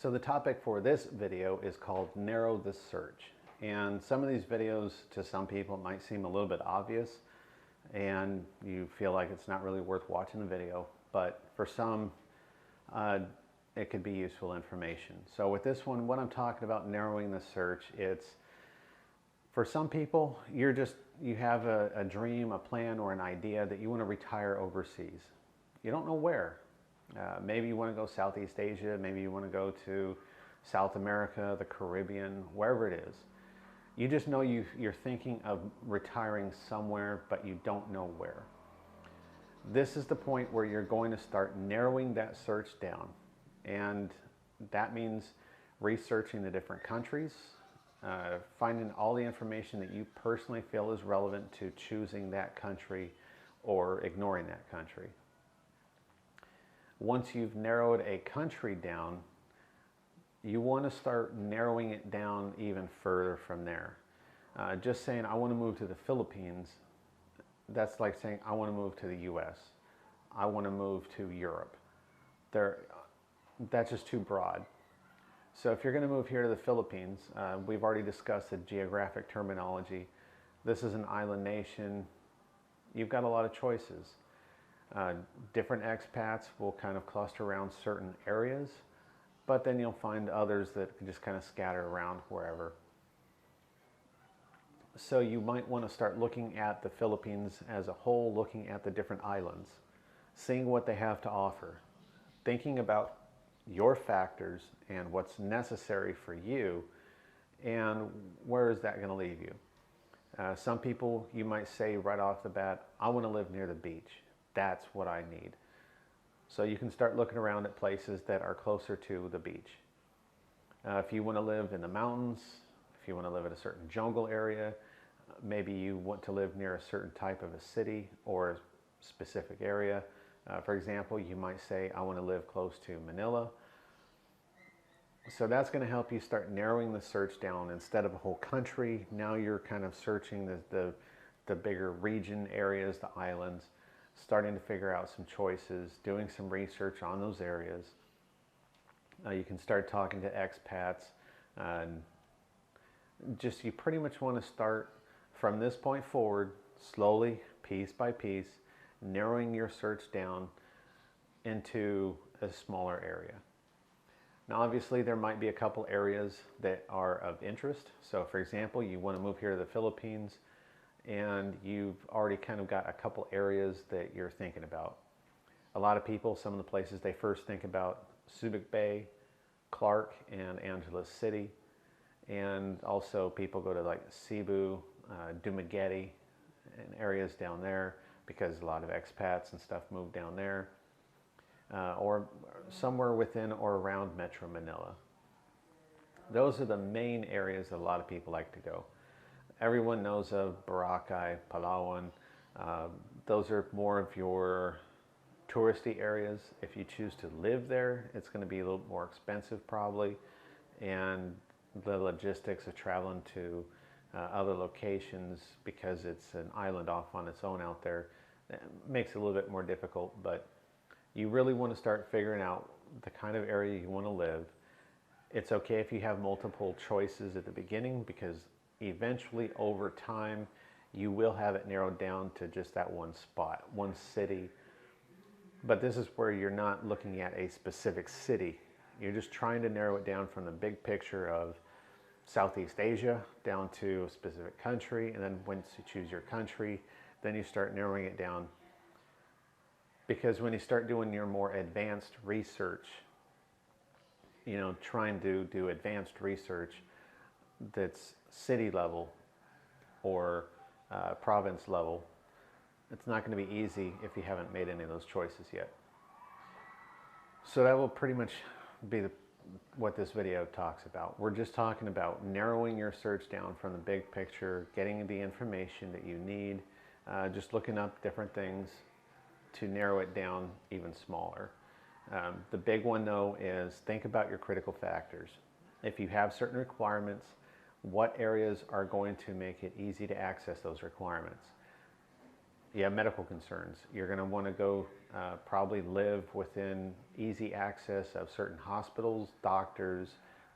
So the topic for this video is called Narrow the Search. And some of these videos to some people might seem a little bit obvious and you feel like it's not really worth watching the video, but for some it could be useful information. So with this one, what I'm talking about narrowing the search, it's for some people, you have a dream, a plan, or an idea that you want to retire overseas. You don't know where. Maybe you want to go Southeast Asia, maybe you want to go to South America, the Caribbean, wherever it is. You just know you're thinking of retiring somewhere, but you don't know where. This is the point where you're going to start narrowing that search down. And that means researching the different countries, finding all the information that you personally feel is relevant to choosing that country or ignoring that country. Once you've narrowed a country down, you want to start narrowing it down even further from there. Just saying, I want to move to the Philippines, that's like saying, I want to move to the US. I want to move to Europe. That's just too broad. So if you're going to move here to the Philippines, we've already discussed the geographic terminology. This is an island nation. You've got a lot of choices. Different expats will kind of cluster around certain areas, but then you'll find others that can just kind of scatter around wherever. So you might want to start looking at the Philippines as a whole, looking at the different islands, seeing what they have to offer, thinking about your factors and what's necessary for you, and where is that going to leave you. Some people, you might say right off the bat, I want to live near the beach. That's what I need. So you can start looking around at places that are closer to the beach. If you want to live in the mountains, if you want to live in a certain jungle area, maybe you want to live near a certain type of a city or a specific area. For example, you might say, I want to live close to Manila. So that's going to help you start narrowing the search down. Instead of a whole country, now you're kind of searching the bigger region areas, the islands, starting to figure out some choices, doing some research on those areas. You can start talking to expats. You pretty much want to start from this point forward, slowly, piece by piece, narrowing your search down into a smaller area. Now obviously there might be a couple areas that are of interest. So for example, you want to move here to the Philippines and you've already kind of got a couple areas that you're thinking about. A lot of people, some of the places they first think about, Subic Bay, Clark, and Angeles City. And also people go to like Cebu, Dumaguete, and areas down there because a lot of expats and stuff move down there. Or somewhere within or around Metro Manila. Those are the main areas that a lot of people like to go. Everyone knows of Boracay, Palawan. Those are more of your touristy areas. If you choose to live there, it's going to be a little more expensive probably. And the logistics of traveling to other locations, because it's an island off on its own out there, makes it a little bit more difficult. But you really want to start figuring out the kind of area you want to live. It's okay if you have multiple choices at the beginning, because eventually over time you will have it narrowed down to just that one spot, one city. But this is where you're not looking at a specific city. You're just trying to narrow it down from the big picture of Southeast Asia down to a specific country. And then once you choose your country, then you start narrowing it down. Because when you start doing your more advanced research, trying to do advanced research that's city level or province level, it's not going to be easy if you haven't made any of those choices yet. So that will pretty much be what this video talks about. We're just talking about narrowing your search down from the big picture, getting the information that you need, just looking up different things to narrow it down even smaller. The big one though is think about your critical factors. If you have certain requirements, what areas are going to make it easy to access those requirements? Yeah, medical concerns. You're going to want to go probably live within easy access of certain hospitals, doctors,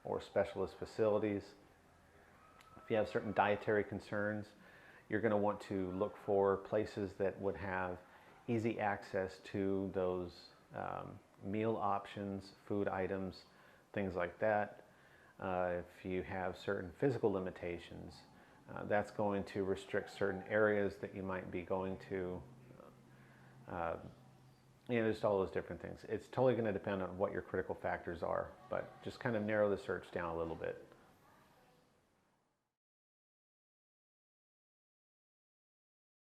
or specialist facilities. If you have certain dietary concerns, you're going to want to look for places that would have easy access to those meal options, food items, things like that. If you have certain physical limitations, that's going to restrict certain areas that you might be going to. Just all those different things. It's totally going to depend on what your critical factors are, but just kind of narrow the search down a little bit.